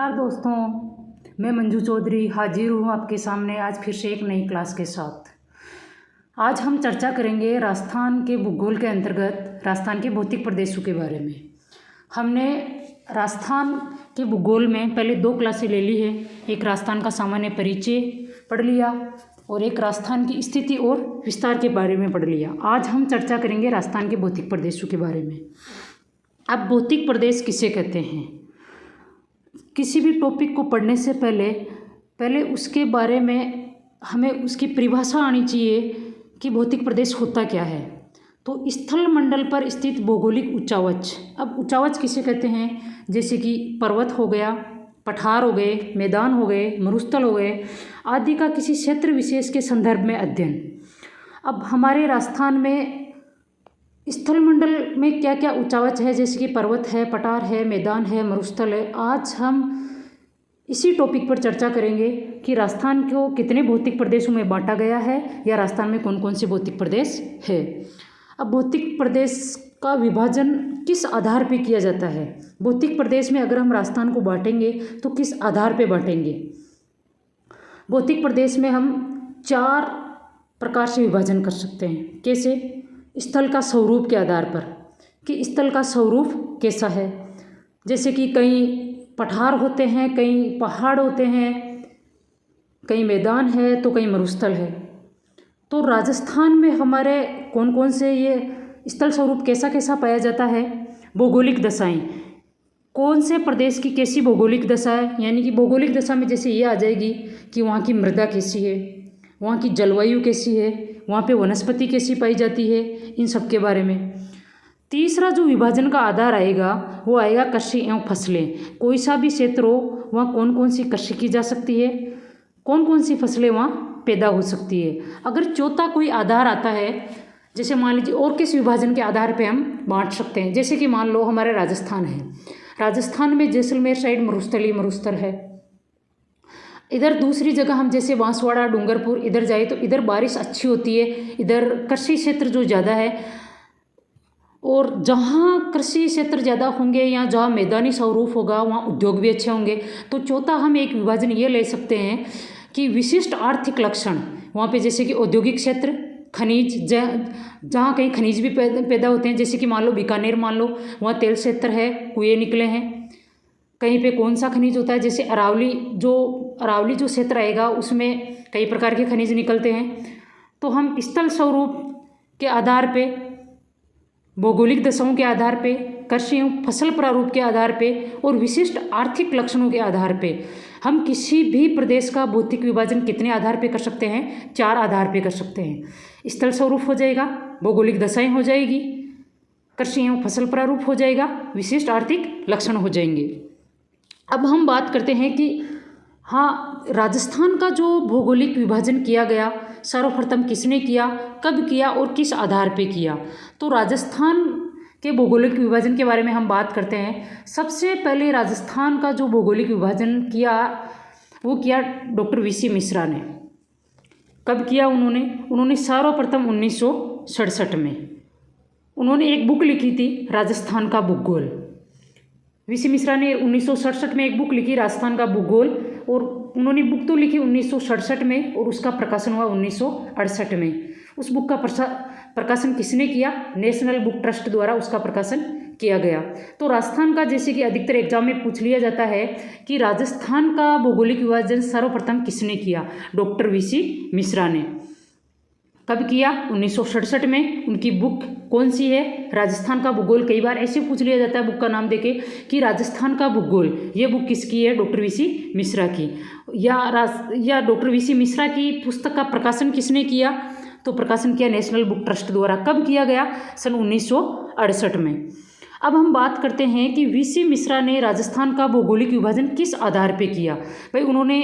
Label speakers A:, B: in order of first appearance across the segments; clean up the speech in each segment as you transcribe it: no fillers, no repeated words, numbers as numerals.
A: नमस्कार दोस्तों, मैं मंजू चौधरी हाजिर हूँ आपके सामने आज फिर से एक नई क्लास के साथ। आज हम चर्चा करेंगे राजस्थान के भूगोल के अंतर्गत राजस्थान के भौतिक प्रदेशों के बारे में। हमने राजस्थान के भूगोल में पहले 2 क्लासें ले ली है। एक राजस्थान का सामान्य परिचय पढ़ लिया और एक राजस्थान की स्थिति और विस्तार के बारे में पढ़ लिया। आज हम चर्चा करेंगे राजस्थान के भौतिक प्रदेशों के बारे में। अब भौतिक प्रदेश किसे कहते हैं? किसी भी टॉपिक को पढ़ने से पहले उसके बारे में हमें उसकी परिभाषा आनी चाहिए कि भौतिक प्रदेश होता क्या है। तो स्थल मंडल पर स्थित भौगोलिक उच्चावच। अब उच्चावच किसे कहते हैं? जैसे कि पर्वत हो गया, पठार हो गए, मैदान हो गए, मरुस्थल हो गए आदि का किसी क्षेत्र विशेष के संदर्भ में अध्ययन। अब हमारे राजस्थान में स्थल मंडल में क्या क्या उच्चावच है, जैसे कि पर्वत है, पठार है, मैदान है, मरुस्थल है। आज हम इसी टॉपिक पर चर्चा करेंगे कि राजस्थान को कितने भौतिक प्रदेशों में बांटा गया है या राजस्थान में कौन कौन से भौतिक प्रदेश है। अब भौतिक प्रदेश का विभाजन किस आधार पर किया जाता है? भौतिक प्रदेश में अगर हम राजस्थान को बांटेंगे तो किस आधार पर बांटेंगे? भौतिक प्रदेश में हम 4 प्रकार से विभाजन कर सकते हैं। कैसे? स्थल का स्वरूप के आधार पर कि स्थल का स्वरूप कैसा है। जैसे कि कहीं पठार होते हैं, कहीं पहाड़ होते हैं, कहीं मैदान है तो कहीं मरुस्थल है। तो राजस्थान में हमारे कौन कौन से ये स्थल स्वरूप कैसा कैसा पाया जाता है? भौगोलिक दशाएं, कौन से प्रदेश की कैसी भौगोलिक दशा है, यानी कि भौगोलिक दशा में जैसे ये आ जाएगी कि वहाँ की मृदा कैसी है, वहाँ की जलवायु कैसी है, वहाँ पे वनस्पति कैसी पाई जाती है, इन सब के बारे में। तीसरा जो विभाजन का आधार आएगा वो आएगा कृषि एवं फसलें। कोई सा भी क्षेत्र हो वहाँ कौन कौन सी कृषि की जा सकती है, कौन कौन सी फसलें वहाँ पैदा हो सकती है। अगर चौथा कोई आधार आता है, जैसे मान लीजिए और किस विभाजन के आधार पर हम बांट सकते हैं। जैसे कि मान लो हमारे राजस्थान है, राजस्थान में जैसलमेर साइड मरुस्थल है। इधर दूसरी जगह हम जैसे बांसवाड़ा, डूंगरपुर इधर जाए तो इधर बारिश अच्छी होती है, इधर कृषि क्षेत्र जो ज़्यादा है। और जहाँ कृषि क्षेत्र ज़्यादा होंगे या जहाँ मैदानी स्वरूप होगा वहाँ उद्योग भी अच्छे होंगे। तो चौथा हम एक विभाजन ये ले सकते हैं कि विशिष्ट आर्थिक लक्षण, वहाँ पे जैसे कि औद्योगिक क्षेत्र, खनिज, जहाँ कहीं खनिज भी पैदा होते हैं। जैसे कि मान लो बीकानेर, मान लो वहाँ तेल क्षेत्र है, कुएँ निकले हैं। कहीं पे कौन सा खनिज होता है, जैसे अरावली जो क्षेत्र आएगा उसमें कई प्रकार के खनिज निकलते हैं। तो हम स्थल स्वरूप के आधार पे, भौगोलिक दशाओं के आधार पे, कृषि एवं फसल प्रारूप के आधार पे और विशिष्ट आर्थिक लक्षणों के आधार पे हम किसी भी प्रदेश का भौतिक विभाजन कितने आधार पे कर सकते हैं? 4 आधार पे कर सकते हैं। स्थल स्वरूप हो जाएगा, भौगोलिक दशाएं हो जाएगी, कृषि एवं फसल प्रारूप हो जाएगा, विशिष्ट आर्थिक लक्षण हो जाएंगे। अब हम बात करते हैं कि हाँ, राजस्थान का जो भौगोलिक विभाजन किया गया सर्वप्रथम किसने किया, कब किया और किस आधार पे किया। तो राजस्थान के भौगोलिक विभाजन के बारे में हम बात करते हैं। सबसे पहले राजस्थान का जो भौगोलिक विभाजन किया वो किया डॉक्टर वीसी मिश्रा ने। कब किया उन्होंने सर्वप्रथम 1967 में उन्होंने एक बुक लिखी थी, राजस्थान का भूगोल। वीसी मिश्रा ने 1967 में एक बुक लिखी, राजस्थान का भूगोल। और उन्होंने बुक तो लिखी 1967 में और उसका प्रकाशन हुआ 1968 में। उस बुक का प्रकाशन किसने किया? नेशनल बुक ट्रस्ट द्वारा उसका प्रकाशन किया गया। तो राजस्थान का, जैसे कि अधिकतर एग्जाम में पूछ लिया जाता है कि राजस्थान का भौगोलिक विभाजन सर्वप्रथम किसने किया? डॉक्टर वीसी मिश्रा ने। कब किया? 1967 में। उनकी बुक कौन सी है? राजस्थान का भूगोल। कई बार ऐसे पूछ लिया जाता है बुक का नाम देके कि राजस्थान का भूगोल, ये बुक किसकी है? डॉक्टर वीसी मिश्रा की। या डॉक्टर वीसी मिश्रा की पुस्तक का प्रकाशन किसने किया? तो प्रकाशन किया नेशनल बुक ट्रस्ट द्वारा। कब किया गया? सन 1968 में। अब हम बात करते हैं कि वीसी मिश्रा ने राजस्थान का भौगोलिक विभाजन किस आधार पे किया। भाई उन्होंने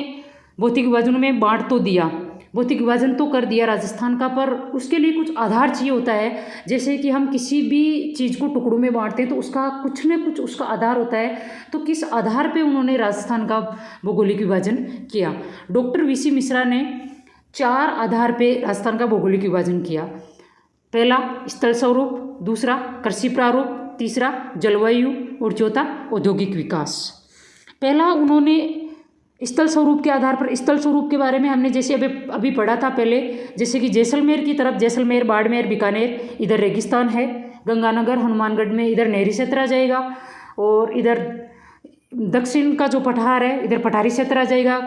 A: भौतिक विभाजन में बांट तो दिया, भौतिक विभाजन तो कर दिया राजस्थान का, पर उसके लिए कुछ आधार चाहिए होता है। जैसे कि हम किसी भी चीज़ को टुकड़ों में बांटते हैं तो उसका कुछ न कुछ उसका आधार होता है। तो किस आधार पे उन्होंने राजस्थान का भौगोलिक विभाजन किया? डॉक्टर वीसी मिश्रा ने 4 आधार पे राजस्थान का भौगोलिक विभाजन किया। पहला स्थल स्वरूप, दूसरा कृषि प्रारूप, तीसरा जलवायु और चौथा औद्योगिक विकास। पहला उन्होंने स्थल स्वरूप के आधार पर, स्थल स्वरूप के बारे में हमने जैसे अभी पढ़ा था पहले, जैसे कि जैसलमेर की तरफ, जैसलमेर, बाड़मेर, बीकानेर, इधर रेगिस्तान है। गंगानगर, हनुमानगढ़ में इधर नहरी क्षेत्र आ जाएगा, और इधर दक्षिण का जो पठार है इधर पठारी क्षेत्र आ जाएगा,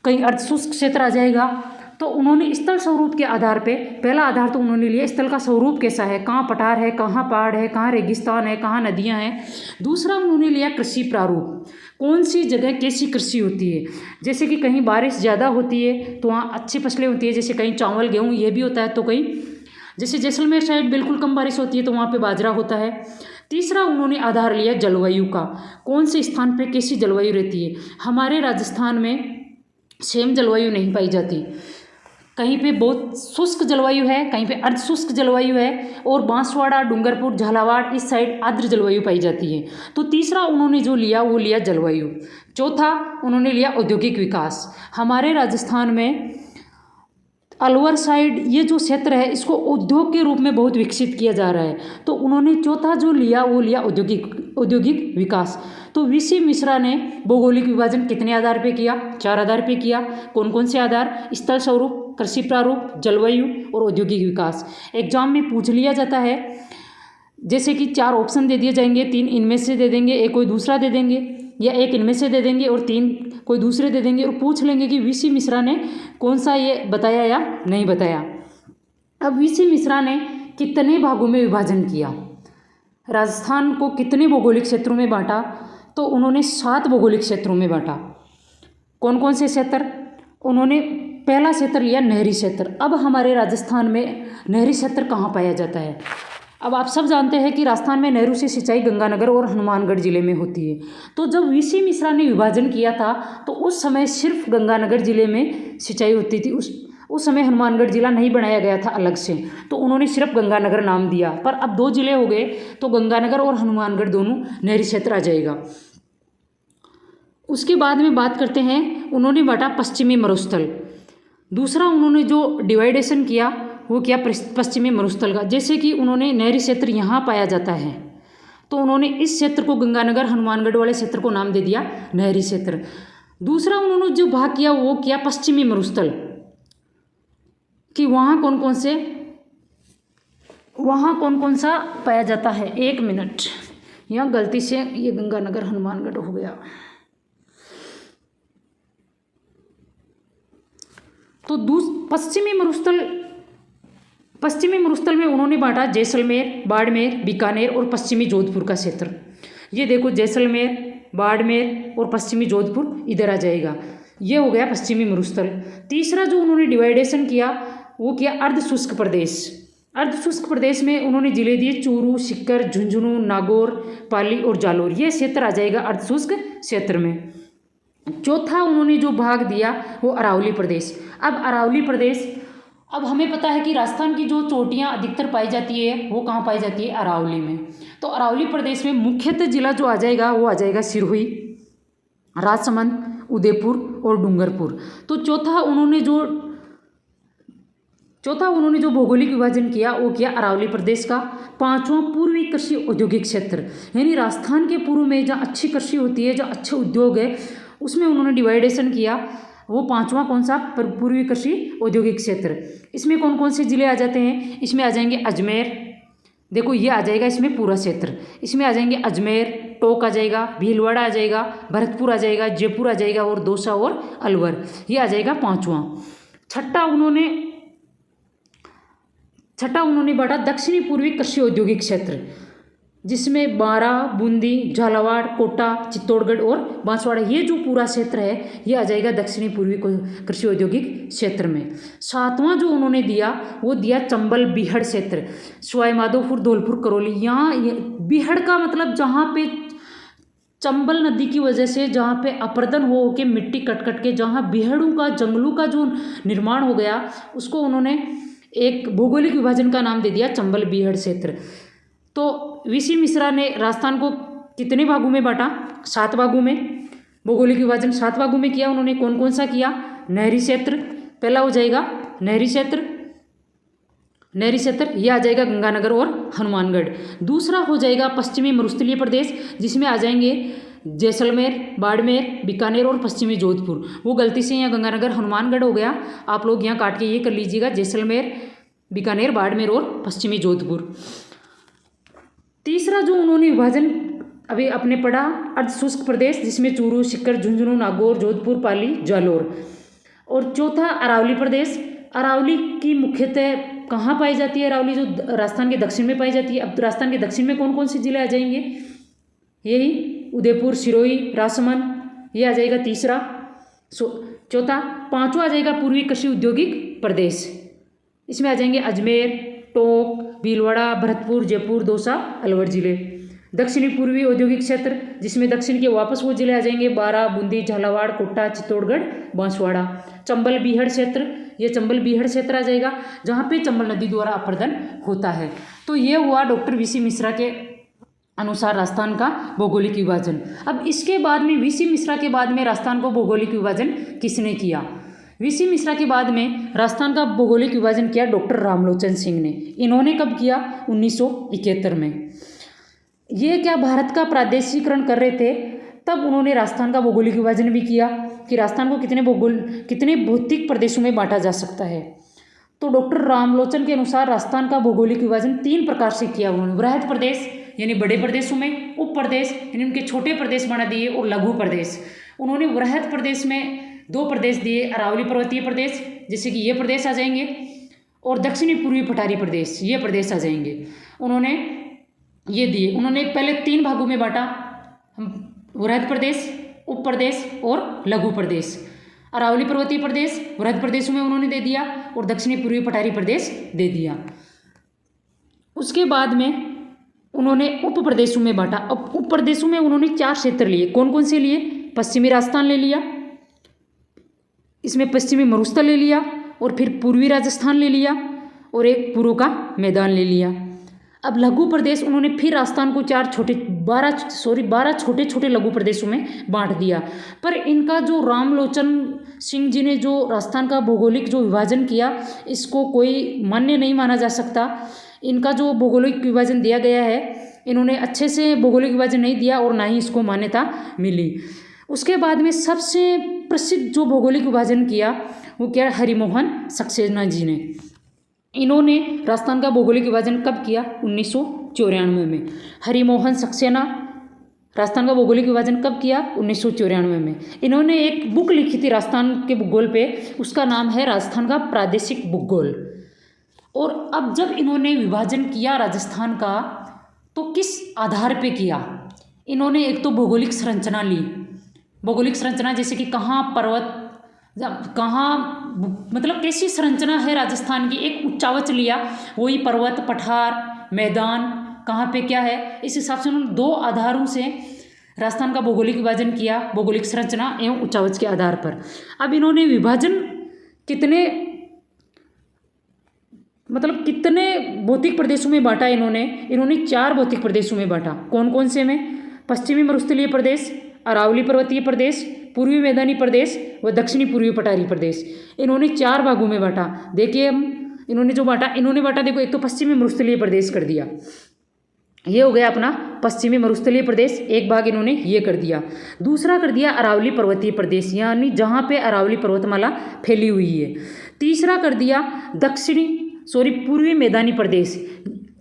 A: कहीं अर्धशुष्क क्षेत्र आ जाएगा। तो उन्होंने स्थल स्वरूप के आधार पे, पहला आधार तो उन्होंने लिया स्थल का स्वरूप कैसा है, कहाँ पठार है, कहाँ पहाड़ है, कहाँ रेगिस्तान है, कहाँ नदियाँ हैं। दूसरा उन्होंने लिया कृषि प्रारूप, कौन सी जगह कैसी कृषि होती है। जैसे कि कहीं बारिश ज़्यादा होती है तो वहाँ अच्छी फसलें होती है, जैसे कहीं चावल गेहूँ ये भी होता है, तो कहीं जैसे जैसलमेर साइड बिल्कुल कम बारिश होती है तो वहाँ पे बाजरा होता है। तीसरा उन्होंने आधार लिया जलवायु का, कौन से स्थान पे कैसी जलवायु रहती है। हमारे राजस्थान में सेम जलवायु नहीं पाई जाती, कहीं पे बहुत शुष्क जलवायु है, कहीं पे अर्धशुष्क जलवायु है, और बांसवाड़ा, डूंगरपुर, झालावाड़ इस साइड आर्द्र जलवायु पाई जाती है। तो तीसरा उन्होंने जो लिया वो लिया जलवायु। चौथा उन्होंने लिया औद्योगिक विकास। हमारे राजस्थान में अलवर साइड ये जो क्षेत्र है इसको उद्योग के रूप में बहुत विकसित किया जा रहा है, तो उन्होंने चौथा जो लिया वो लिया औद्योगिक विकास। तो वीसी मिश्रा ने भौगोलिक विभाजन कितने आधार पे किया, 4 आधार पे किया। कौन कौन से आधार, स्थल स्वरूप, कृषि प्रारूप, जलवायु और औद्योगिक विकास। एग्जाम में पूछ लिया जाता है, जैसे कि 4 ऑप्शन दे दिए जाएंगे, 3 इनमें से दे देंगे, एक कोई दूसरा दे देंगे, या एक इनमें से दे देंगे और 3 कोई दूसरे दे देंगे, और पूछ लेंगे कि वीसी मिश्रा ने कौन सा ये बताया या नहीं बताया। अब वीसी मिश्रा ने कितने भागों में विभाजन किया, राजस्थान को कितने भौगोलिक क्षेत्रों में बांटा, तो उन्होंने 7 भौगोलिक क्षेत्रों में बांटा। कौन कौन से क्षेत्र, उन्होंने पहला क्षेत्र लिया नहरी क्षेत्र। अब हमारे राजस्थान में नहरी क्षेत्र कहाँ पाया जाता है। अब आप सब जानते हैं कि राजस्थान में नहरों से सिंचाई गंगानगर और हनुमानगढ़ जिले में होती है। तो जब वीसी मिश्रा ने विभाजन किया था तो उस समय सिर्फ गंगानगर जिले में सिंचाई होती थी, उस समय हनुमानगढ़ जिला नहीं बनाया गया था अलग से, तो उन्होंने सिर्फ गंगानगर नाम दिया। पर अब 2 जिले हो गए तो गंगानगर और हनुमानगढ़ दोनों नहरी क्षेत्र आ जाएगा। उसके बाद में बात करते हैं, उन्होंने बांटा पश्चिमी मरुस्थल। दूसरा उन्होंने जो डिवाइडेशन किया वो किया पश्चिमी मरुस्थल का। जैसे कि उन्होंने नहरी क्षेत्र यहाँ पाया जाता है तो उन्होंने इस क्षेत्र को गंगानगर हनुमानगढ़ वाले क्षेत्र को नाम दे दिया नहरी क्षेत्र। दूसरा उन्होंने जो भाग किया वो किया पश्चिमी मरुस्थल, कि वहाँ कौन कौन सा पाया जाता है। 1 मिनट, यहाँ गलती से ये गंगानगर हनुमानगढ़ हो गया। तो पश्चिमी मरुस्थल में उन्होंने बांटा जैसलमेर, बाड़मेर, बीकानेर और पश्चिमी जोधपुर का क्षेत्र। ये देखो जैसलमेर, बाड़मेर और पश्चिमी जोधपुर इधर आ जाएगा, ये हो गया पश्चिमी मरुस्थल। तीसरा जो उन्होंने डिवाइडेशन किया वो किया अर्धशुष्क प्रदेश। अर्धशुष्क प्रदेश में उन्होंने जिले दिए चूरू, सीकर, झुंझुनू, नागौर, पाली और जालोर, ये क्षेत्र आ जाएगा अर्धशुष्क क्षेत्र में। चौथा उन्होंने जो भाग दिया वो अरावली प्रदेश। अब अरावली प्रदेश, अब हमें पता है कि राजस्थान की जो चोटियाँ अधिकतर पाई जाती है वो कहाँ पाई जाती है, अरावली में। तो अरावली प्रदेश में मुख्यतः जिला जो आ जाएगा वो आ जाएगा सिरोही, राजसमंद, उदयपुर और डूंगरपुर। तो चौथा उन्होंने जो भौगोलिक विभाजन किया वो किया अरावली प्रदेश का। 5वां पूर्वी कृषि औद्योगिक क्षेत्र, यानी राजस्थान के पूर्व में जहाँ अच्छी कृषि होती है, जहाँ अच्छे उद्योग है, उसमें उन्होंने डिवाइडेशन किया। वो 5वां कौन सा, पूर्वी कृषि औद्योगिक क्षेत्र। इसमें कौन कौन से जिले आ जाते हैं, इसमें आ जाएंगे अजमेर, देखो ये आ जाएगा इसमें पूरा क्षेत्र। इसमें आ जाएंगे अजमेर, टोंक आ जाएगा, भीलवाड़ा आ जाएगा, भरतपुर आ जाएगा, जयपुर आ जाएगा और दौसा और अलवर, ये आ जाएगा 5वां। छठा उन्होंने बांटा दक्षिणी पूर्वी कृषि औद्योगिक क्षेत्र, जिसमें बारा, बूंदी, झालावाड़, कोटा, चित्तौड़गढ़ और बांसवाड़ा, ये जो पूरा क्षेत्र है ये आ जाएगा दक्षिणी पूर्वी कृषि औद्योगिक क्षेत्र में। 7वां जो उन्होंने दिया वो दिया चंबल बीहड़ क्षेत्र, सवाई माधोपुर, धौलपुर, करौली। यहाँ बीहड़ का मतलब जहाँ पे चंबल नदी की वजह से जहाँ पे अपरदन हो के मिट्टी कट के जहाँ बीहड़ों का, जंगलों का जो निर्माण हो गया, उसको उन्होंने एक भौगोलिक विभाजन का नाम दे दिया चंबल बीहड़ क्षेत्र। तो वीसी मिश्रा ने राजस्थान को कितने भागों में बांटा, 7 भागों में। भौगोलिक विभाजन 7 भागों में किया उन्होंने। कौन कौन सा किया, नहरी क्षेत्र, पहला हो जाएगा नहरी क्षेत्र, ये आ जाएगा गंगानगर और हनुमानगढ़। दूसरा हो जाएगा पश्चिमी मरुस्थलीय प्रदेश, जिसमें आ जाएंगे जैसलमेर, बाड़मेर, बीकानेर और पश्चिमी जोधपुर। वो गलती से यहाँ गंगानगर हनुमानगढ़ हो गया, आप लोग यहाँ काट के ये कर लीजिएगा, जैसलमेर, बीकानेर, बाड़मेर और पश्चिमी जोधपुर। तीसरा जो उन्होंने विभाजन अभी अपने पढ़ा, अर्धशुष्क प्रदेश, जिसमें चूरू, सीकर, झुंझुनू, नागौर, जोधपुर, पाली, जालौर। और चौथा अरावली प्रदेश। अरावली की मुख्यतः कहाँ पाई जाती है? अरावली जो राजस्थान के दक्षिण में पाई जाती है। अब राजस्थान के दक्षिण में कौन कौन से जिले आ जाएंगे? यही उदयपुर, सिरोही, राजसमंद, ये आ जाएगा तीसरा। चौथा, पांचवा आ जाएगा पूर्वी कृषि औद्योगिक प्रदेश। इसमें आ जाएंगे अजमेर, टोंक, भीलवाड़ा, भरतपुर, जयपुर, दौसा, अलवर जिले। दक्षिणी पूर्वी औद्योगिक क्षेत्र, जिसमें दक्षिण के वापस वो जिले आ जाएंगे बारां, बूंदी, झालावाड़, कोटा, चित्तौड़गढ़, बांसवाड़ा। चंबल बीहड़ क्षेत्र, ये चंबल बीहड़ क्षेत्र आ जाएगा, जहाँ पे चंबल नदी द्वारा अपर्दन होता है। तो ये हुआ डॉक्टर वीसी मिश्रा के अनुसार राजस्थान का भौगोलिक विभाजन। अब इसके बाद में वीसी मिश्रा के बाद में राजस्थान को भौगोलिक विभाजन किसने किया? वीसी मिश्रा के बाद में राजस्थान का भौगोलिक विभाजन किया डॉक्टर रामलोचन सिंह ने। इन्होंने कब किया? 1971 में। ये क्या भारत का प्रादेशिकरण कर रहे थे, तब उन्होंने राजस्थान का भौगोलिक विभाजन भी किया कि राजस्थान को कितने भौतिक प्रदेशों में बांटा जा सकता है। तो डॉक्टर रामलोचन के अनुसार राजस्थान का भौगोलिक विभाजन 3 प्रकार से किया उन्होंने। वृहद प्रदेश यानी बड़े प्रदेशों में, उप प्रदेश यानी उनके छोटे प्रदेश बना दिए, और लघु प्रदेश। उन्होंने वृहद प्रदेश में 2 प्रदेश दिए, अरावली पर्वतीय प्रदेश, जैसे कि ये प्रदेश आ जाएंगे, और दक्षिणी पूर्वी पठारी प्रदेश, ये प्रदेश आ जाएंगे। उन्होंने ये दिए। उन्होंने पहले 3 भागों में बांटा, वृहद प्रदेश, उप प्रदेश और लघु प्रदेश। अरावली पर्वतीय प्रदेश वृहद प्रदेशों में उन्होंने दे दिया, और दक्षिणी पूर्वी पठारी प्रदेश दे दिया। उसके बाद में उन्होंने उप प्रदेशों में बांटा। अब उप प्रदेशों में उन्होंने 4 क्षेत्र लिए। कौन कौन से लिए? पश्चिमी राजस्थान ले लिया, इसमें पश्चिमी मरुस्थल ले लिया, और फिर पूर्वी राजस्थान ले लिया, और एक पूर्व का मैदान ले लिया। अब लघु प्रदेश उन्होंने फिर राजस्थान को 12 छोटे छोटे लघु प्रदेशों में बांट दिया। पर इनका जो रामलोचन सिंह जी ने जो राजस्थान का भौगोलिक जो विभाजन किया, इसको कोई मान्य नहीं माना जा सकता। इनका जो भौगोलिक विभाजन दिया गया है, इन्होंने अच्छे से भौगोलिक विभाजन नहीं दिया, और ना ही इसको मान्यता मिली। उसके बाद में सबसे प्रसिद्ध जो भौगोलिक विभाजन किया वो क्या? हरिमोहन सक्सेना जी ने। इन्होंने राजस्थान का भौगोलिक विभाजन कब किया? 1994 में। हरिमोहन सक्सेना राजस्थान का भौगोलिक विभाजन कब किया? 1994 में। इन्होंने एक बुक लिखी थी राजस्थान के भूगोल पे, उसका नाम है राजस्थान का प्रादेशिक भूगोल। और अब जब इन्होंने विभाजन किया राजस्थान का, तो किस आधार पे किया? इन्होंने एक तो भौगोलिक संरचना ली। भौगोलिक संरचना जैसे कि कहाँ पर्वत, कहाँ मतलब कैसी संरचना है राजस्थान की, एक उच्चावच लिया, वही पर्वत, पठार, मैदान कहाँ पे क्या है, इस हिसाब से उन्होंने 2 आधारों से राजस्थान का भौगोलिक विभाजन किया, भौगोलिक संरचना एवं उच्चावच के आधार पर। अब इन्होंने विभाजन कितने भौतिक प्रदेशों में बांटा? इन्होंने 4 भौतिक प्रदेशों में बांटा। कौन कौन से में? पश्चिमी मरुस्थलीय प्रदेश, अरावली पर्वतीय प्रदेश, पूर्वी मैदानी प्रदेश व दक्षिणी पूर्वी पठारी प्रदेश। इन्होंने 4 भागों में बांटा। देखिए इन्होंने बांटा देखो, एक तो पश्चिमी मरुस्थलीय प्रदेश कर दिया, ये हो गया अपना पश्चिमी मरुस्थलीय प्रदेश, एक भाग इन्होंने ये कर दिया। दूसरा कर दिया अरावली पर्वतीय प्रदेश, यानी जहाँ पे अरावली पर्वतमाला फैली हुई है। तीसरा कर दिया पूर्वी मैदानी प्रदेश,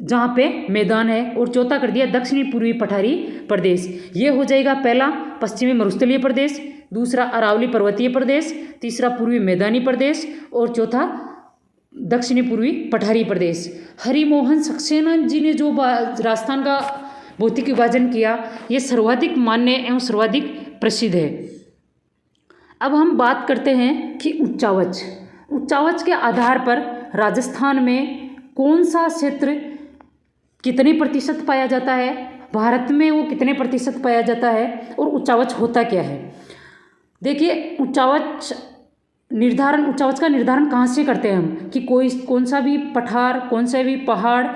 A: जहाँ पे मैदान है। और चौथा कर दिया दक्षिणी पूर्वी पठारी प्रदेश। ये हो जाएगा पहला पश्चिमी मरुस्थलीय प्रदेश, दूसरा अरावली पर्वतीय प्रदेश, तीसरा पूर्वी मैदानी प्रदेश, और चौथा दक्षिणी पूर्वी पठारी प्रदेश। हरिमोहन सक्सेना जी ने जो राजस्थान का भौतिक विभाजन किया, ये सर्वाधिक मान्य एवं सर्वाधिक प्रसिद्ध है। अब हम बात करते हैं कि उच्चावच के आधार पर राजस्थान में कौन सा क्षेत्र कितने प्रतिशत पाया जाता है, भारत में वो कितने प्रतिशत पाया जाता है, और उच्चावच होता क्या है। देखिए उच्चावच का निर्धारण कहाँ से करते हैं हम, कि कौन सा भी पठार, कौन सा भी पहाड़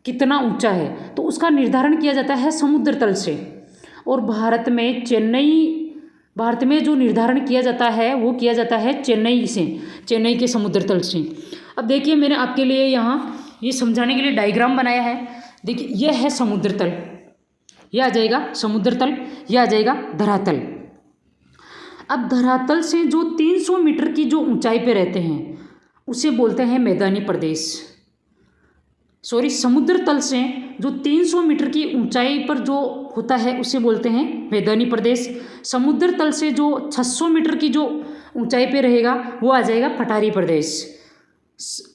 A: कितना ऊंचा है, तो उसका निर्धारण किया जाता है समुद्र तल से। और भारत में जो निर्धारण किया जाता है वो किया जाता है चेन्नई के समुद्र तल से। अब देखिए मैंने आपके लिए यहाँ ये समझाने के लिए डायग्राम बनाया है। देखिए यह है समुद्र तल, यह आ जाएगा समुद्र तल, यह आ जाएगा धरातल। अब धरातल से जो 300 मीटर की जो ऊंचाई पे रहते हैं उसे बोलते हैं मैदानी प्रदेश। सॉरी, समुद्र तल से जो 300 मीटर की ऊंचाई पर जो होता है उसे बोलते हैं मैदानी प्रदेश। समुद्र तल से जो 600 मीटर की जो ऊंचाई पे रहेगा वो आ जाएगा पठारी प्रदेश।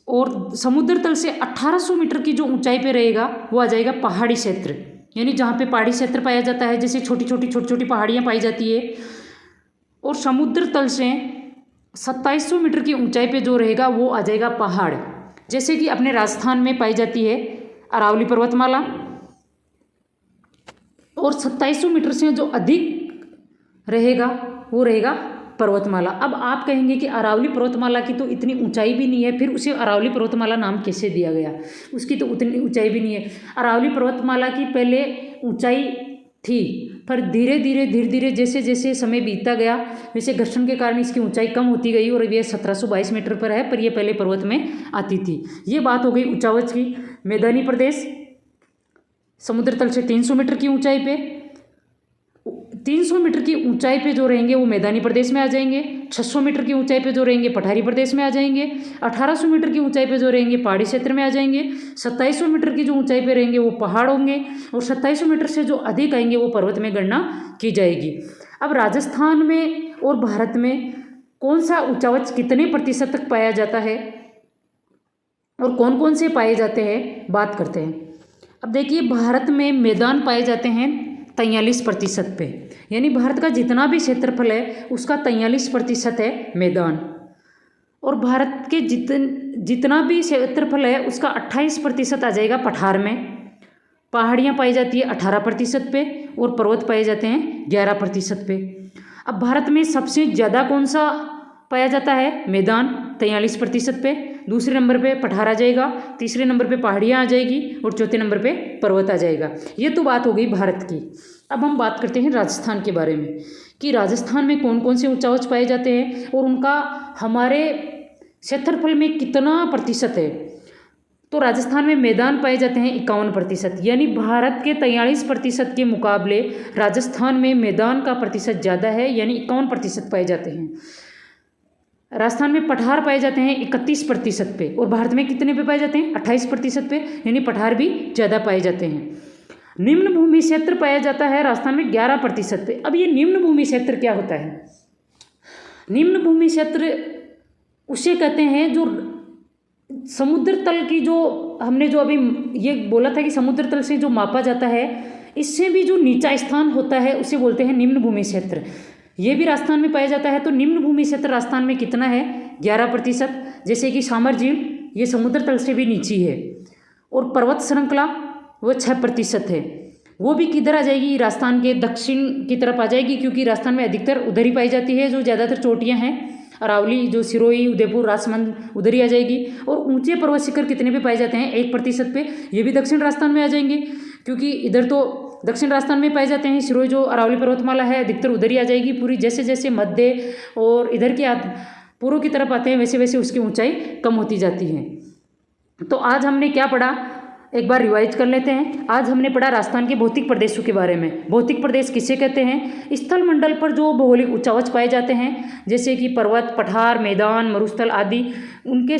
A: और समुद्र तल से 1800 मीटर की जो ऊंचाई पे रहेगा वो आ जाएगा पहाड़ी क्षेत्र, यानी जहाँ पे पहाड़ी क्षेत्र पाया जाता है, जैसे छोटी छोटी पहाड़ियाँ पाई जाती है। और समुद्र तल से 2700 मीटर की ऊंचाई पे जो रहेगा वो आ जाएगा पहाड़, जैसे कि अपने राजस्थान में पाई जाती है अरावली पर्वतमाला। और 2700 मीटर से जो अधिक रहेगा वो रहेगा पर्वतमाला। अब आप कहेंगे कि अरावली पर्वतमाला की तो इतनी ऊंचाई भी नहीं है, फिर उसे अरावली पर्वतमाला नाम कैसे दिया गया? उसकी तो उतनी ऊंचाई भी नहीं है। अरावली पर्वतमाला की पहले ऊंचाई थी, पर धीरे धीरे जैसे जैसे समय बीतता गया वैसे घर्षण के कारण इसकी ऊंचाई कम होती गई और ये 1722 मीटर पर है, पर यह पहले पर्वत में आती थी। ये बात हो गई ऊंचावच की। मैदानी प्रदेश समुद्र तल से 300 मीटर की ऊंचाई पे, 300 मीटर की ऊंचाई पे जो रहेंगे वो मैदानी प्रदेश में आ जाएंगे। 600 मीटर की ऊंचाई पे जो रहेंगे पठारी प्रदेश में आ जाएंगे। 1800 मीटर की ऊंचाई पे जो रहेंगे पहाड़ी क्षेत्र में आ जाएंगे। 2700 मीटर की जो ऊंचाई पे रहेंगे वो पहाड़ होंगे। और 2700 मीटर से जो अधिक आएंगे वो पर्वत में गणना की जाएगी। अब राजस्थान में और भारत में कौन सा ऊंचावच कितने प्रतिशत तक पाया जाता है और कौन कौन से पाए जाते हैं, बात करते हैं। अब देखिए, भारत में मैदान पाए जाते हैं 43% पे, यानी भारत का जितना भी क्षेत्रफल है उसका 43% है मैदान। और भारत के जितना भी क्षेत्रफल है उसका 28% आ जाएगा पठार में। पहाड़ियाँ पाई जाती है 18% पे और पर्वत पाए जाते हैं 11% पे। अब भारत में सबसे ज़्यादा कौन सा पाया जाता है? मैदान 43% पे, दूसरे नंबर पे पठार आ जाएगा, तीसरे नंबर पे पहाड़ियाँ आ जाएगी और चौथे नंबर पे पर्वत आ जाएगा। ये तो बात हो गई भारत की। अब हम बात करते हैं राजस्थान के बारे में कि राजस्थान में कौन कौन से ऊंचावच पाए जाते हैं और उनका हमारे क्षेत्रफल में कितना प्रतिशत है। तो राजस्थान में मैदान पाए जाते हैं 51%, यानी भारत के 43% के मुकाबले राजस्थान में मैदान का प्रतिशत ज़्यादा है, यानी 51% पाए जाते हैं। राजस्थान में पठार पाए जाते हैं 31% पे और भारत में कितने पे पाए जाते हैं? 28% पे, यानी पठार भी ज़्यादा पाए जाते हैं। निम्न भूमि क्षेत्र पाया जाता है राजस्थान में 11% पे। अब ये निम्न भूमि क्षेत्र क्या होता है? निम्न भूमि क्षेत्र उसे कहते हैं जो समुद्र तल की, जो हमने जो अभी ये बोला था कि समुद्र तल से जो मापा जाता है, इससे भी जो नीचा स्थान होता है उसे बोलते हैं निम्न भूमि क्षेत्र। ये भी राजस्थान में पाया जाता है। तो निम्न भूमि क्षेत्र राजस्थान में कितना है? 11%। जैसे कि सामर झील, ये समुद्र तल से भी नीची है। और पर्वत श्रृंखला वो 6% है। वो भी किधर आ जाएगी? राजस्थान के दक्षिण की तरफ आ जाएगी, क्योंकि राजस्थान में अधिकतर उधर ही पाई जाती है जो ज़्यादातर चोटियाँ हैं। अरावली, जो सिरोही, उदयपुर, राजसमंद, उधर ही आ जाएगी। और ऊंचे पर्वत शिखर कितने पे पाए जाते हैं? 1% पे। ये भी दक्षिण राजस्थान में आ जाएंगे, क्योंकि इधर तो दक्षिण राजस्थान में पाए जाते हैं। सिरोही जो अरावली पर्वतमाला है अधिकतर उधर ही आ जाएगी पूरी। जैसे जैसे मध्य और इधर के पूर्व की तरफ आते हैं वैसे वैसे उसकी ऊंचाई कम होती जाती है। तो आज हमने क्या पढ़ा, एक बार रिवाइज कर लेते हैं। आज हमने पढ़ा राजस्थान के भौतिक प्रदेशों के बारे में। भौतिक प्रदेश किसे कहते हैं? स्थल मंडल पर जो भौगोलिक ऊंचावच पाए जाते हैं, जैसे कि पर्वत, पठार, मैदान, मरुस्थल आदि, उनके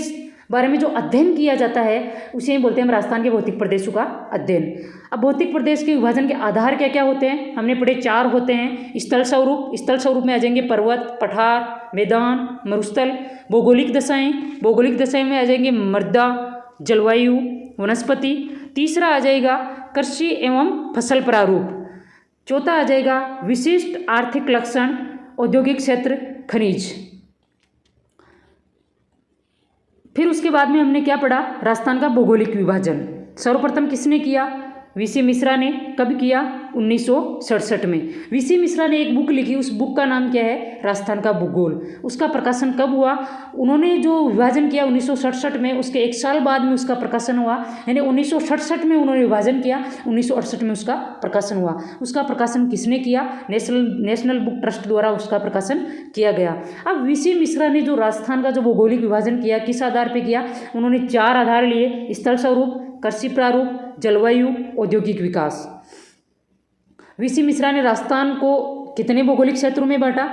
A: बारे में जो अध्ययन किया जाता है उसे बोलते हैं हम राजस्थान के भौतिक प्रदेशों का अध्ययन। अब भौतिक प्रदेश के विभाजन के आधार क्या क्या होते हैं? हमने पढ़े 4 होते हैं। स्थल स्वरूप, स्थल स्वरूप में आ जाएंगे पर्वत, पठार, मैदान, मरुस्थल। भौगोलिक दशाएं, भौगोलिक दशाएं में आ जाएंगे मृदा, जलवायु, वनस्पति। तीसरा आ जाएगा कृषि एवं फसल प्रारूप। चौथा आ जाएगा विशिष्ट आर्थिक लक्षण, औद्योगिक क्षेत्र, खनिज। फिर उसके बाद में हमने क्या पढ़ा? राजस्थान का भौगोलिक विभाजन सर्वप्रथम किसने किया? वीसी मिश्रा ने। कब किया? 1967 में। वीसी मिश्रा ने एक बुक लिखी, उस बुक का नाम क्या है? राजस्थान का भूगोल। उसका प्रकाशन कब हुआ? उन्होंने जो विभाजन किया 1967 में, उसके 1 साल बाद में उसका प्रकाशन हुआ। यानी 1967 में उन्होंने विभाजन किया, 1968 में उसका प्रकाशन हुआ। उसका प्रकाशन किसने किया? नेशनल बुक ट्रस्ट द्वारा उसका प्रकाशन किया गया। अब वीसी मिश्रा ने जो राजस्थान का जो भौगोलिक विभाजन किया, किस आधार पर किया? उन्होंने 4 आधार लिए: स्थल स्वरूप, कृषि प्रारूप, जलवायु, औद्योगिक विकास। वीसी मिश्रा ने राजस्थान को कितने भौगोलिक क्षेत्रों में बांटा?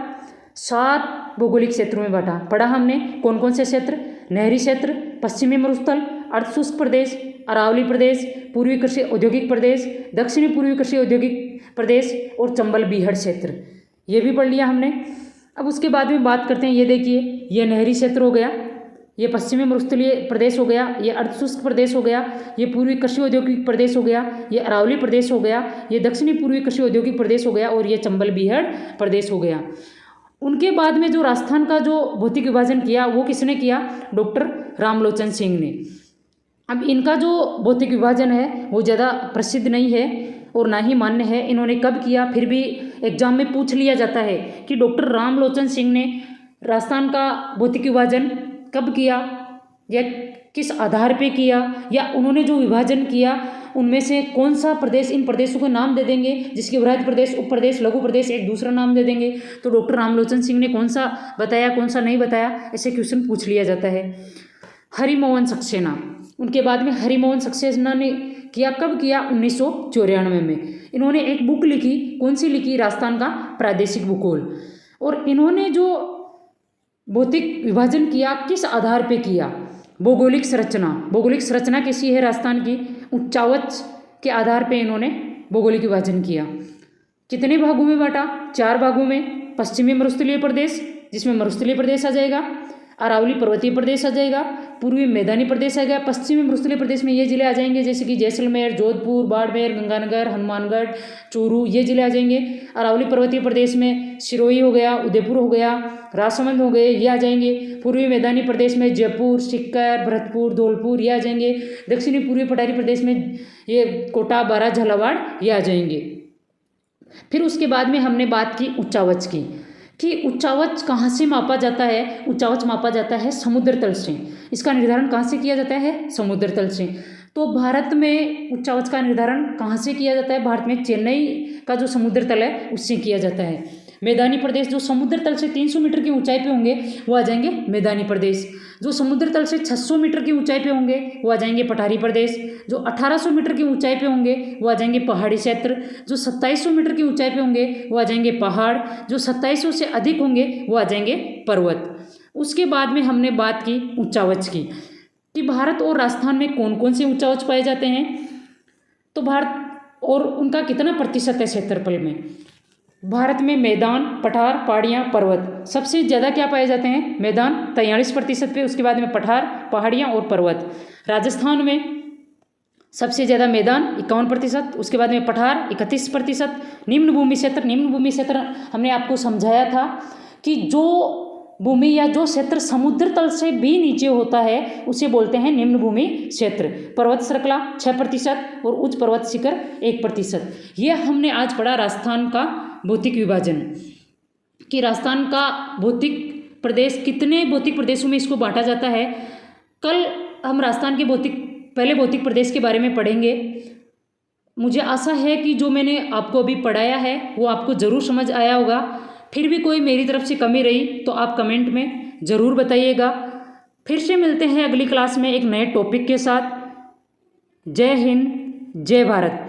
A: 7 भौगोलिक क्षेत्रों में बांटा। पढ़ा हमने कौन कौन से क्षेत्र? नहरी क्षेत्र, पश्चिमी मरुस्थल, अर्धशुष्क प्रदेश, अरावली प्रदेश, पूर्वी कृषि औद्योगिक प्रदेश, दक्षिणी पूर्वी कृषि औद्योगिक प्रदेश और चंबल बीहड़ क्षेत्र। ये भी पढ़ लिया हमने। अब उसके बाद में बात करते हैं, ये देखिए, ये नहरी क्षेत्र हो गया, ये पश्चिमी मरुस्थलीय प्रदेश हो गया, ये अर्धशुष्क प्रदेश हो गया, ये पूर्वी कृषि औद्योगिक प्रदेश हो गया, ये अरावली प्रदेश हो गया, ये दक्षिणी पूर्वी कृषि औद्योगिक प्रदेश हो गया और ये चंबल बीहड़ प्रदेश हो गया। उनके बाद में जो राजस्थान का जो भौतिक विभाजन किया वो किसने किया? डॉक्टर रामलोचन सिंह ने। अब इनका जो भौतिक विभाजन है वो ज़्यादा प्रसिद्ध नहीं है और ना ही मान्य है। इन्होंने कब किया, फिर भी एग्जाम में पूछ लिया जाता है कि डॉक्टर रामलोचन सिंह ने राजस्थान का भौतिक विभाजन कब किया या किस आधार पे किया, या उन्होंने जो विभाजन किया उनमें से कौन सा प्रदेश, इन प्रदेशों को नाम दे देंगे जिसके वृहद प्रदेश, उप प्रदेश, लघु प्रदेश एक दूसरा नाम दे देंगे। तो डॉक्टर रामलोचन सिंह ने कौन सा बताया, कौन सा नहीं बताया, ऐसे क्वेश्चन पूछ लिया जाता है। हरिमोहन सक्सेना, उनके बाद में हरिमोहन सक्सेना ने किया, कब किया? 1994 में। इन्होंने एक बुक लिखी, कौन सी लिखी? राजस्थान का प्रादेशिक भूगोल। और इन्होंने जो भौतिक विभाजन किया किस आधार पे किया? भौगोलिक संरचना। भौगोलिक संरचना कैसी है राजस्थान की? उच्चावच के आधार पे इन्होंने भौगोलिक विभाजन किया। कितने भागों में बांटा? 4 भागों में। पश्चिमी मरुस्थलीय प्रदेश, जिसमें मरुस्थलीय प्रदेश आ जाएगा, अरावली पर्वतीय प्रदेश आ जाएगा, पूर्वी मैदानी प्रदेश आ गया। पश्चिमी मरुस्थलीय प्रदेश में ये जिले आ जाएंगे जैसे कि जैसलमेर, जोधपुर, बाड़मेर, गंगानगर, हनुमानगढ़, चूरू, ये जिले आ जाएंगे। अरावली पर्वतीय प्रदेश में सिरोही हो गया, उदयपुर हो गया, राजसमंद हो गए, ये आ जाएंगे। पूर्वी मैदानी प्रदेश में जयपुर, सीकर, भरतपुर, धौलपुर, ये आ जाएंगे। दक्षिणी पूर्वी पठारी प्रदेश में ये कोटा, बारां, झालावाड़, ये आ जाएंगे। फिर उसके बाद में हमने बात की उच्चावच की कि उच्चावच कहाँ से मापा जाता है? उच्चावच मापा जाता है समुद्र तल से। इसका निर्धारण कहाँ से किया जाता है? समुद्र तल से। तो भारत में उच्चावच का निर्धारण कहाँ से किया जाता है? भारत में चेन्नई का जो समुद्र तल है उससे किया जाता है। मैदानी प्रदेश जो समुद्र तल से 300 मीटर की ऊंचाई पे होंगे वो आ जाएंगे मैदानी प्रदेश। जो समुद्र तल से 600 मीटर की ऊंचाई पे होंगे वो आ जाएंगे पठारी प्रदेश। जो 1800 मीटर की ऊंचाई पे होंगे वो आ जाएंगे पहाड़ी क्षेत्र। जो 2700 मीटर की ऊंचाई पे होंगे वो आ जाएंगे पहाड़। जो 2700 से अधिक होंगे वो आ जाएंगे पर्वत। उसके बाद में हमने बात की उच्चावच की कि भारत और राजस्थान में कौन कौन से उच्चावच पाए जाते हैं। तो भारत और उनका कितना प्रतिशत है क्षेत्रफल में? भारत में मैदान, पठार, पहाड़ियाँ, पर्वत सबसे ज़्यादा क्या पाए जाते हैं? मैदान 43% पे, उसके बाद में पठार, पहाड़ियाँ और पर्वत। राजस्थान में सबसे ज़्यादा मैदान 51%, उसके बाद में पठार 31%। निम्न भूमि क्षेत्र हमने आपको समझाया था कि जो भूमि या जो क्षेत्र समुद्र तल से भी नीचे होता है उसे बोलते हैं निम्न भूमि क्षेत्र। पर्वत श्रृंखला 6% और उच्च पर्वत शिखर 1%। यह हमने आज पढ़ा राजस्थान का भौतिक विभाजन कि राजस्थान का भौतिक प्रदेश कितने भौतिक प्रदेशों में इसको बांटा जाता है। कल हम राजस्थान के पहले भौतिक प्रदेश के बारे में पढ़ेंगे। मुझे आशा है कि जो मैंने आपको अभी पढ़ाया है वो आपको ज़रूर समझ आया होगा। फिर भी कोई मेरी तरफ से कमी रही तो आप कमेंट में ज़रूर बताइएगा। फिर से मिलते हैं अगली क्लास में एक नए टॉपिक के साथ। जय हिंद, जय भारत।